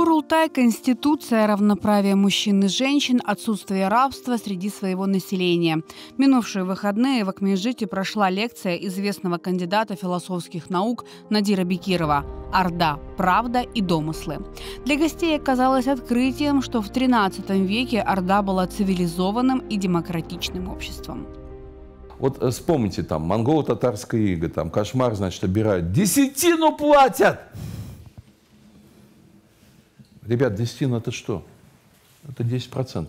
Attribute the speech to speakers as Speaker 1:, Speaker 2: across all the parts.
Speaker 1: Курултай – конституция, равноправие мужчин и женщин, отсутствие рабства среди своего населения. Минувшие выходные в Акмеджите прошла лекция известного кандидата философских наук Надира Бекирова «Орда. Правда и домыслы». Для гостей оказалось открытием, что в XIII веке Орда была цивилизованным и демократичным обществом.
Speaker 2: Вот вспомните, там, монголо-татарская ига, там, кошмар, значит, обирают. Десятину платят! Ребят, десятина – это что? Это 10%.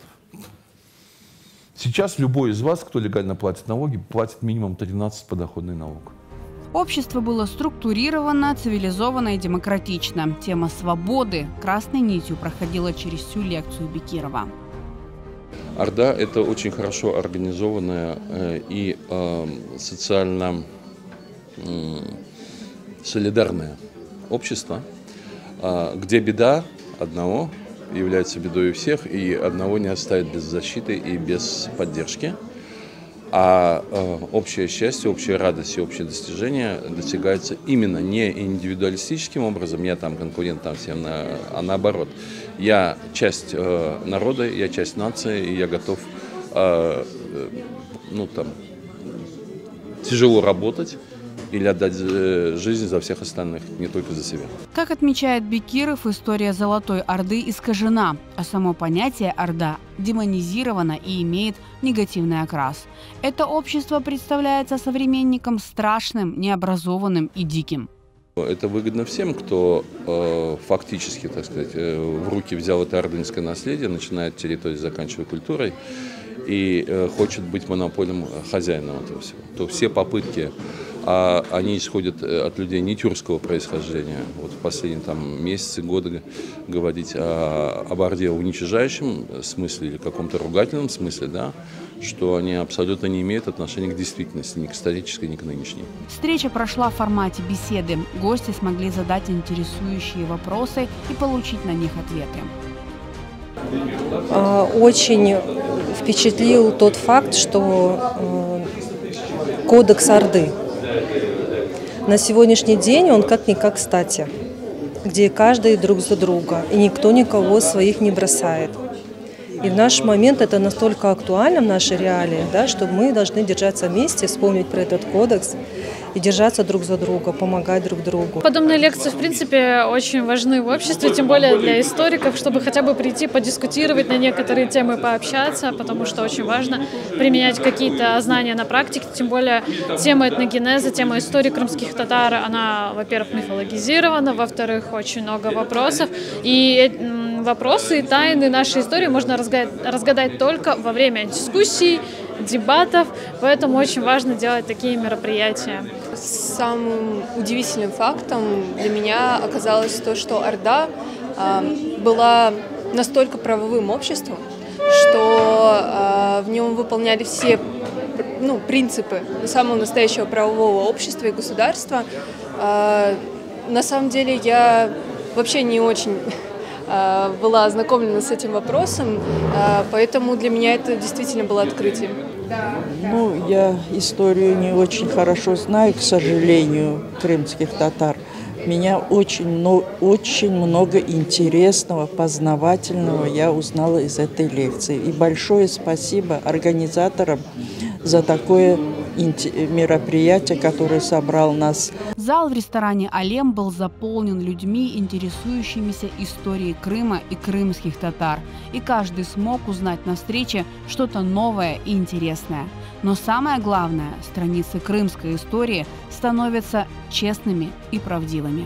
Speaker 2: Сейчас любой из вас, кто легально платит налоги, платит минимум 13 подоходный налог.
Speaker 1: Общество было структурировано, цивилизованно и демократично. Тема свободы красной нитью проходила через всю лекцию Бекирова.
Speaker 3: Орда – это очень хорошо организованное и социально солидарное общество, где беда одного является бедой у всех, и одного не оставит без защиты и без поддержки. А общее счастье, общая радость и общее достижение достигается именно не индивидуалистическим образом, я там конкурент там всем, а наоборот. Я часть народа, я часть нации, и я готов тяжело работать или отдать жизнь за всех остальных, не только за себя.
Speaker 1: Как отмечает Бекиров, история Золотой Орды искажена, а само понятие «Орда» демонизировано и имеет негативный окрас. Это общество представляется современникам страшным, необразованным и диким.
Speaker 3: Это выгодно всем, кто фактически, так сказать, в руки взял это ордынское наследие, начиная от территории, заканчивая культурой, и хочет быть монопольным хозяином этого всего. То все попытки, они исходят от людей не тюркского происхождения. Вот в последние месяцы, годы говорить об Орде в уничижающем смысле или каком-то ругательном смысле, да, что они абсолютно не имеют отношения к действительности, ни к исторической, ни к нынешней.
Speaker 1: Встреча прошла в формате беседы. Гости смогли задать интересующие вопросы и получить на них ответы.
Speaker 4: Очень впечатлил тот факт, что кодекс Орды на сегодняшний день он как-никак кстати, где каждый друг за друга, и никто никого своих не бросает. И в наш момент это настолько актуально в нашей реалии, да, что мы должны держаться вместе, вспомнить про этот кодекс и держаться друг за друга, помогать друг другу.
Speaker 5: Подобные лекции, в принципе, очень важны в обществе, тем более для историков, чтобы хотя бы прийти, подискутировать на некоторые темы, пообщаться, потому что очень важно применять какие-то знания на практике, тем более тема этногенеза, тема истории крымских татар, она, во-первых, мифологизирована, во-вторых, очень много вопросов, и вопросы и тайны нашей истории можно разгадать только во время дискуссий, дебатов, поэтому очень важно делать такие мероприятия.
Speaker 6: Самым удивительным фактом для меня оказалось то, что Орда была настолько правовым обществом, что в нем выполняли все принципы самого настоящего правового общества и государства. На самом деле я вообще не очень была ознакомлена с этим вопросом, поэтому для меня это действительно было открытием.
Speaker 7: Я историю не очень хорошо знаю, к сожалению, крымских татар. Меня очень много интересного, познавательного я узнала из этой лекции. И большое спасибо организаторам за такое мероприятие, которое собрал нас.
Speaker 1: Зал в ресторане «Алем» был заполнен людьми, интересующимися историей Крыма и крымских татар. И каждый смог узнать на встрече что-то новое и интересное. Но самое главное, страницы крымской истории становятся честными и правдивыми.